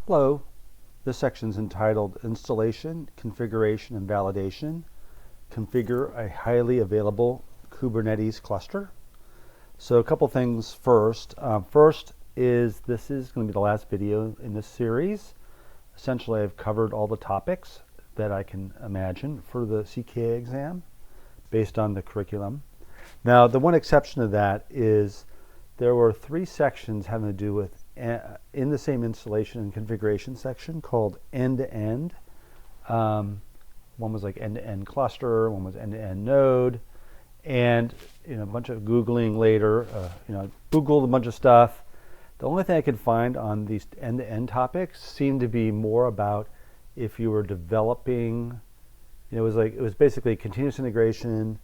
Hello, this section is entitled Installation, Configuration, and Validation. Configure a highly available Kubernetes cluster. So a couple things first. First is this is going to be the last video in this series. Essentially, I've covered all the topics that I can imagine for the CKA exam based on the curriculum. Now, the one exception to that is there were 3 sections having to do with in the same installation and configuration section called end-to-end. One was like end-to-end cluster, one was end-to-end node, and a bunch of Googling later, Googled a bunch of stuff. The only thing I could find on these end-to-end topics seemed to be more about if you were developing, it was basically continuous integration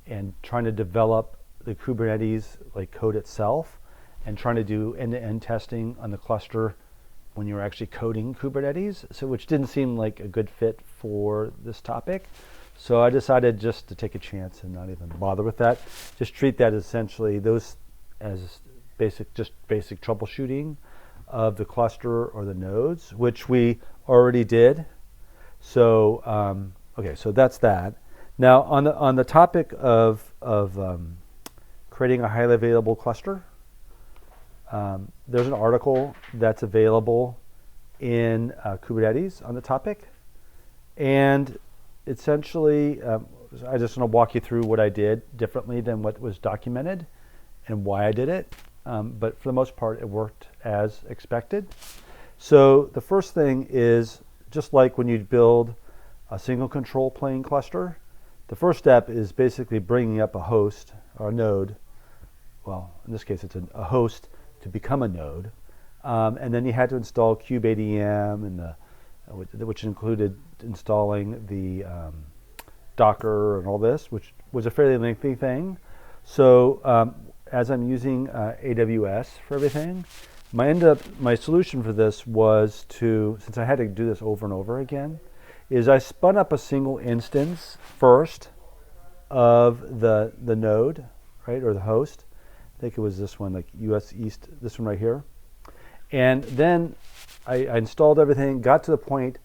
and trying to develop the Kubernetes code itself, and trying to do end-to-end testing on the cluster when you were actually coding Kubernetes, which didn't seem like a good fit for this topic. So I decided just to take a chance and not even bother with that. Just treat that essentially those as basic troubleshooting of the cluster or the nodes, which we already did. So okay, so that's that. Now on the topic of creating a highly available cluster. There's an article that's available in Kubernetes on the topic, and essentially I just want to walk you through what I did differently than what was documented and why I did it, but for the most part it worked as expected. So the first thing is, just like when you build a single control plane cluster, the first step is basically bringing up a host or a node. Well, in this case it's a host to become a node, and then you had to install kubeadm, and which included installing the Docker and all this, which was a fairly lengthy thing. So as I'm using AWS for everything, my solution for this was to, since I had to do this over and over again, is I spun up a single instance first of the node, right, or the host. I think it was this one, like US East, this one right here. And then I installed everything, got to the point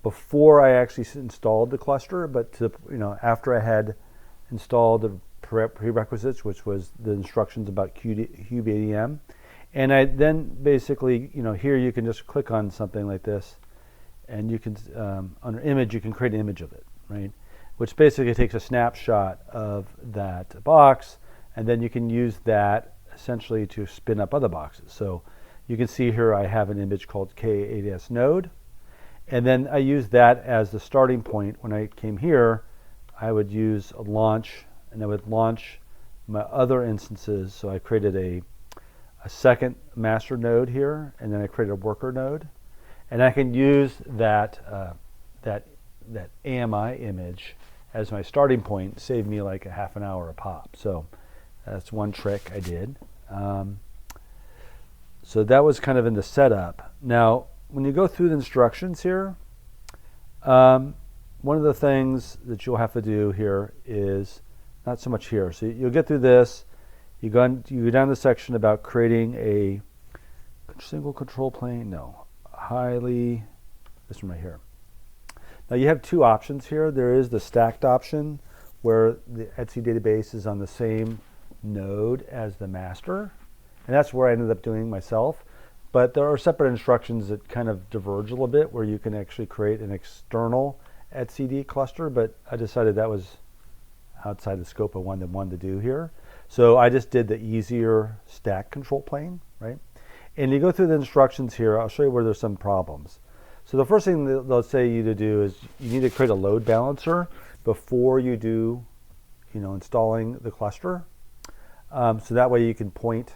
before I actually installed the cluster, but after I had installed the prerequisites, which was the instructions about kubeadm. And I then basically, here you can just click on something like this, and you can, under image, you can create an image of it, right? Which basically takes a snapshot of that box, and then you can use that essentially to spin up other boxes. So you can see here I have an image called K8s node, and then I use that as the starting point. When I came here, I would use a launch, and I would launch my other instances. So I created a second master node here, and then I created a worker node, and I can use that AMI image as my starting point. Save me like a half an hour a pop. So that's one trick I did. So that was kind of in the setup. Now, when you go through the instructions here, one of the things that you'll have to do here is, not so much here. So you'll get through this. You go down the section about creating a single control plane. No, this one right here. Now you have 2 options here. There is the stacked option, where the Etsy database is on the same node as the master, and that's where I ended up doing myself. But there are separate instructions that kind of diverge a little bit, where you can actually create an external etcd cluster, but I decided that was outside the scope of what I wanted to do here. So I just did the easier stack control plane, right? And you go through the instructions here. I'll show you where there's some problems. So the first thing that they'll say you to do is you need to create a load balancer before you do, installing the cluster. So that way you can point,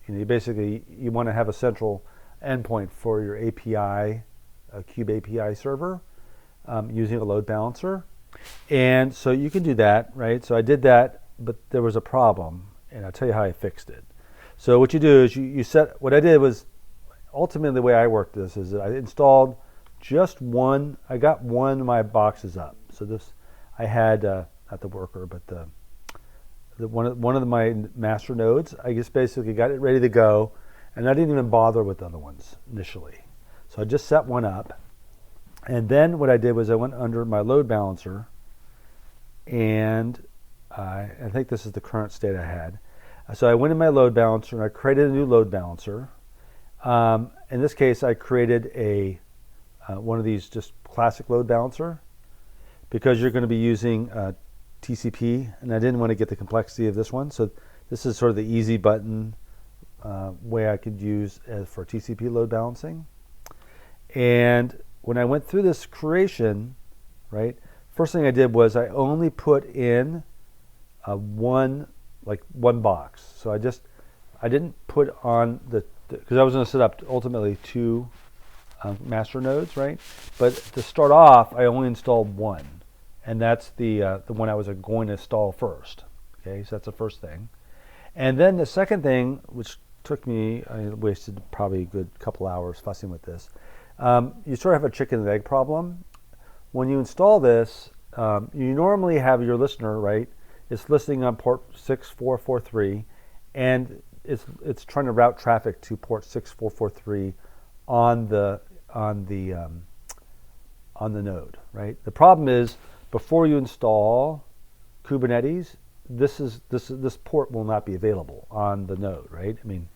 you want to have a central endpoint for your API, a Kube API server, using a load balancer. And so you can do that, right? So I did that, but there was a problem, and I'll tell you how I fixed it. So what you do is what I did was, ultimately the way I worked this is that I installed just one, I got one of my boxes up. So this, I had, not the worker, but one of my master nodes, I just basically got it ready to go, and I didn't even bother with the other ones initially. So I just set one up. And then what I did was I went under my load balancer, and I think this is the current state I had. So I went in my load balancer and I created a new load balancer. In this case, I created a one of these just classic load balancer, because you're going to be using TCP, and I didn't want to get the complexity of this one. So this is sort of the easy button way I could use for TCP load balancing. And when I went through this creation, right, first thing I did was I only put in one box. So I didn't put on because I was going to set up ultimately two master nodes, right? But to start off, I only installed one, and that's the one I was going to install first. Okay, so that's the first thing. And then the second thing, which took me, I wasted probably a good couple hours fussing with this. You sort of have a chicken and egg problem. When you install this, you normally have your listener, right? It's listening on port 6443, and it's trying to route traffic to port 6443 on the node, right? The problem is, before you install Kubernetes, this port will not be available on the node, right? I mean,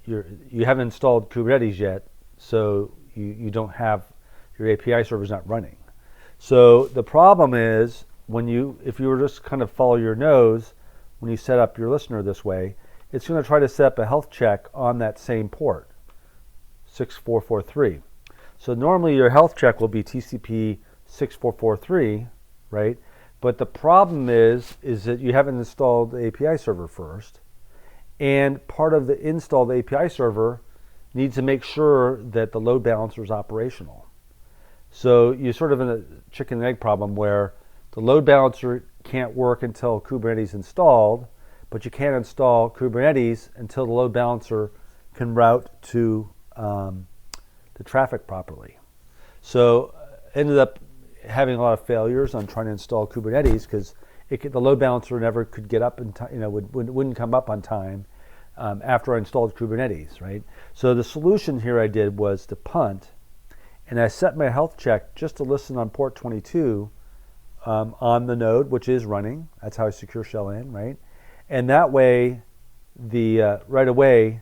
you haven't installed Kubernetes yet, so you don't have, your API server's not running. So the problem is, if you were just kind of follow your nose, when you set up your listener this way, it's going to try to set up a health check on that same port, 6443. So normally your health check will be TCP 6443, right? But the problem is that you haven't installed the API server first, and part of the installed API server needs to make sure that the load balancer is operational. So you're sort of in a chicken and egg problem where the load balancer can't work until Kubernetes is installed, but you can't install Kubernetes until the load balancer can route to the traffic properly. So ended up having a lot of failures on trying to install Kubernetes because the load balancer never could get up in time, wouldn't come up on time after I installed Kubernetes, right? So the solution here I did was to punt, and I set my health check just to listen on port 22 on the node, which is running. That's how I secure shell in, right? And that way, right away,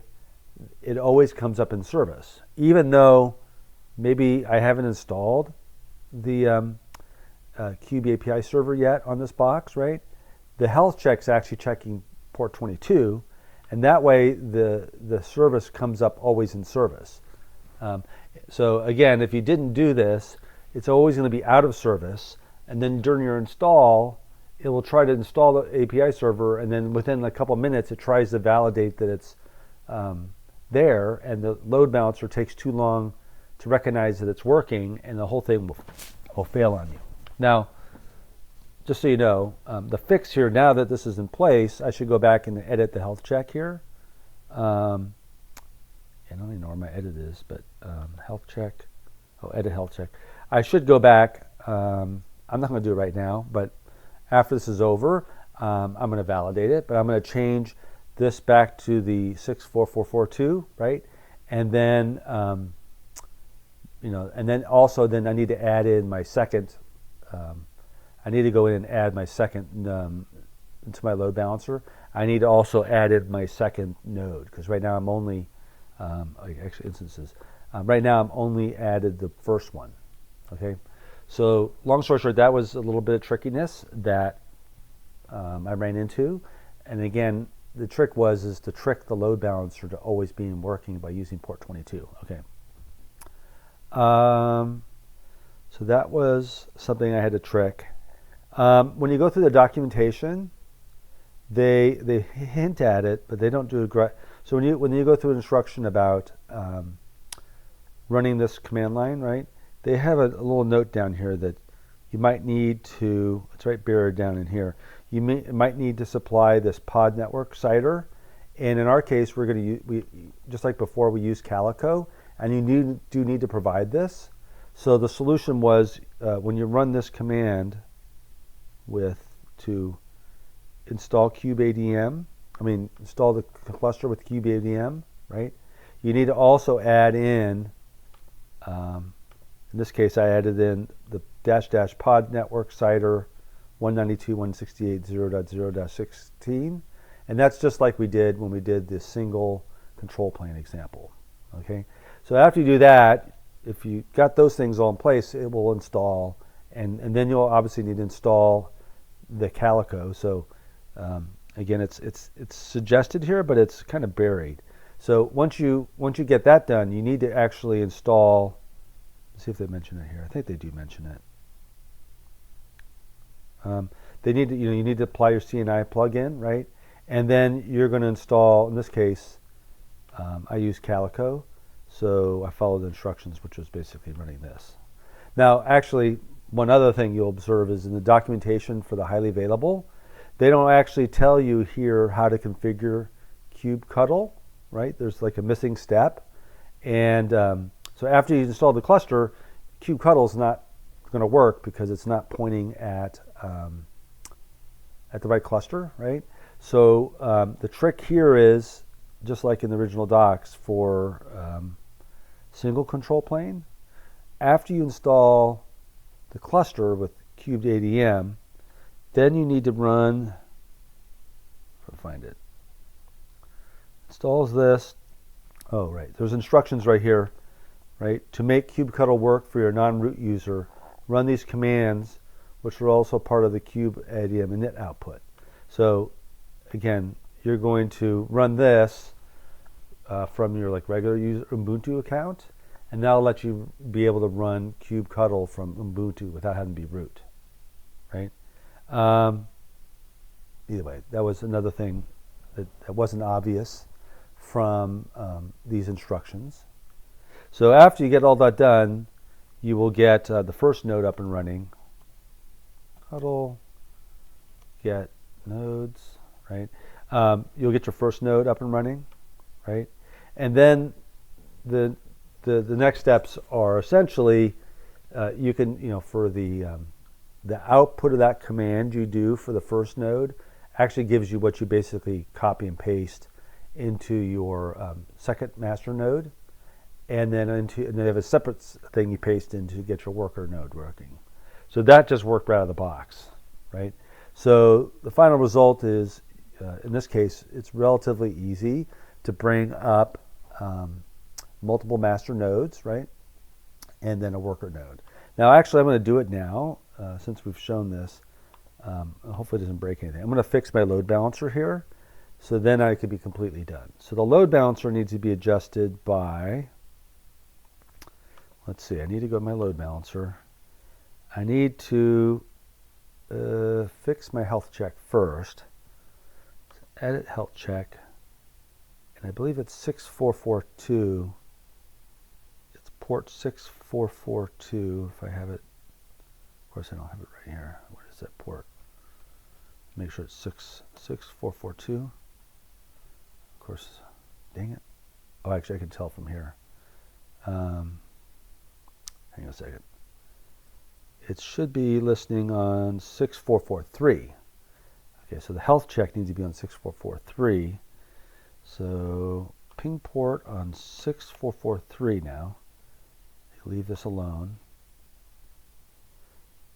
it always comes up in service, even though maybe I haven't installed the Kube API server yet on this box, right? The health check's actually checking port 22, and that way the service comes up always in service. So again, if you didn't do this, it's always going to be out of service, and then during your install, it will try to install the API server, and then within a couple minutes, it tries to validate that it's there, and the load balancer takes too long to recognize that it's working, and the whole thing will fail on you. Now, just so you know, the fix here, now that this is in place, I should go back and edit the health check here. I don't even know where my edit is, but health check. Oh, edit health check. I should go back. I'm not going to do it right now, but after this is over, I'm going to validate it, but I'm going to change this back to the 64442, right? And then, and then also then I need to add in my second, I need to go in and add my second into my load balancer. I need to also add in my second node, because right now I'm only, actually instances, right now I'm only added the first one, okay? So long story short, that was a little bit of trickiness that I ran into. And again, the trick is to trick the load balancer to always being working by using port 22. Okay. So that was something I had to trick. When you go through the documentation, they hint at it, but they don't do it. So when you go through an instruction about running this command line, right? They have a little note down here that you might need to, it's right buried down in here, you might need to supply this pod network CIDR, and in our case, we're going to use, just like before, we use Calico, and you do need to provide this. So the solution was, when you run this command to install kubeadm, install the cluster with kubeadm, right? You need to also add in In this case, I added in the -- pod network CIDR 192.168.0.0-16, and that's just like we did when we did the single control plane example. Okay, so after you do that, if you got those things all in place, it will install, and then you'll obviously need to install the Calico. So again, it's suggested here, but it's kind of buried. So once you get that done, you need to actually install. Let's see if they mention it here. I think they do mention it. They need to, you need to apply your CNI plugin, right? And then you're going to install. In this case, I use Calico, so I followed the instructions, which was basically running this. Now, actually, one other thing you'll observe is in the documentation for the highly available, they don't actually tell you here how to configure kubectl, right? There's like a missing step, and so after you install the cluster, kubectl is not going to work because it's not pointing at the right cluster, right? So the trick here is, just like in the original docs for single control plane, after you install the cluster with cubed ADM, then you need to run, find it, installs this. Oh, right, there's instructions right here, right? To make kubectl work for your non-root user, run these commands, which are also part of the cube ADM init output. So again, you're going to run this from your regular user Ubuntu account, and that'll let you be able to run kubectl from Ubuntu without having to be root, right? Either way, that was another thing that wasn't obvious from these instructions. So after you get all that done, you will get the first node up and running. Huddle, get nodes, right? You'll get your first node up and running, right? And then the next steps are essentially you can, for the output of that command you do for the first node actually gives you what you basically copy and paste into your second master node, and then they have a separate thing you paste in to get your worker node working. So that just worked right out of the box, right? So the final result is, in this case, it's relatively easy to bring up multiple master nodes, right? And then a worker node. Now, actually, I'm going to do it now, since we've shown this. Hopefully it doesn't break anything. I'm going to fix my load balancer here, so then I could be completely done. So the load balancer needs to be adjusted by, let's see, I need to go to my load balancer. I need to fix my health check first. Edit health check, and I believe it's 6442. It's port 6442 if I have it. Of course, I don't have it right here. What is that port? Make sure it's 6442. Of course, dang it. Oh, actually, I can tell from here. Hang on a second. It should be listening on 6443. Okay, so the health check needs to be on 6443. So ping port on 6443 now. Leave this alone.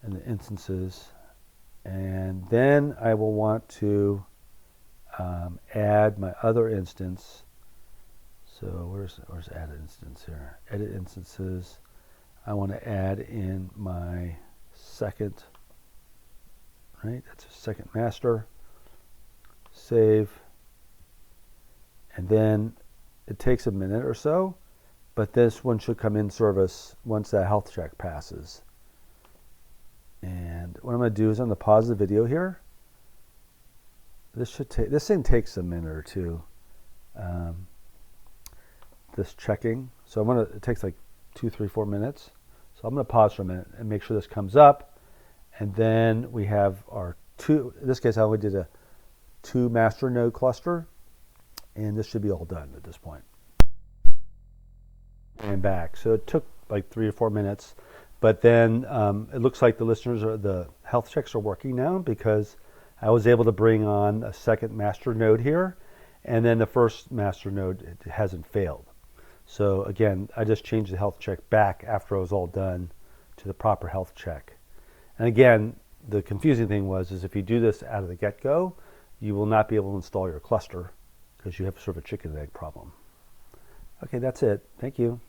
And the instances. And then I will want to add my other instance. So where's add instance here? Edit instances. I want to add in my second, right? That's a second master. Save. And then it takes a minute or so, but this one should come in service once that health check passes. And what I'm going to do is I'm going to pause the video here. This thing takes a minute or two. This checking. So it takes like 2, 3, 4 minutes. So I'm going to pause for a minute and make sure this comes up. And then we have our in this case I only did a 2 master node cluster. And this should be all done at this point. And back. So it took like 3 or 4 minutes. But then it looks like the health checks are working now because I was able to bring on a second master node here. And then the first master node hasn't failed. So again, I just changed the health check back after it was all done to the proper health check. And again, the confusing thing is if you do this out of the get-go, you will not be able to install your cluster because you have sort of a chicken and egg problem. Okay, that's it. Thank you.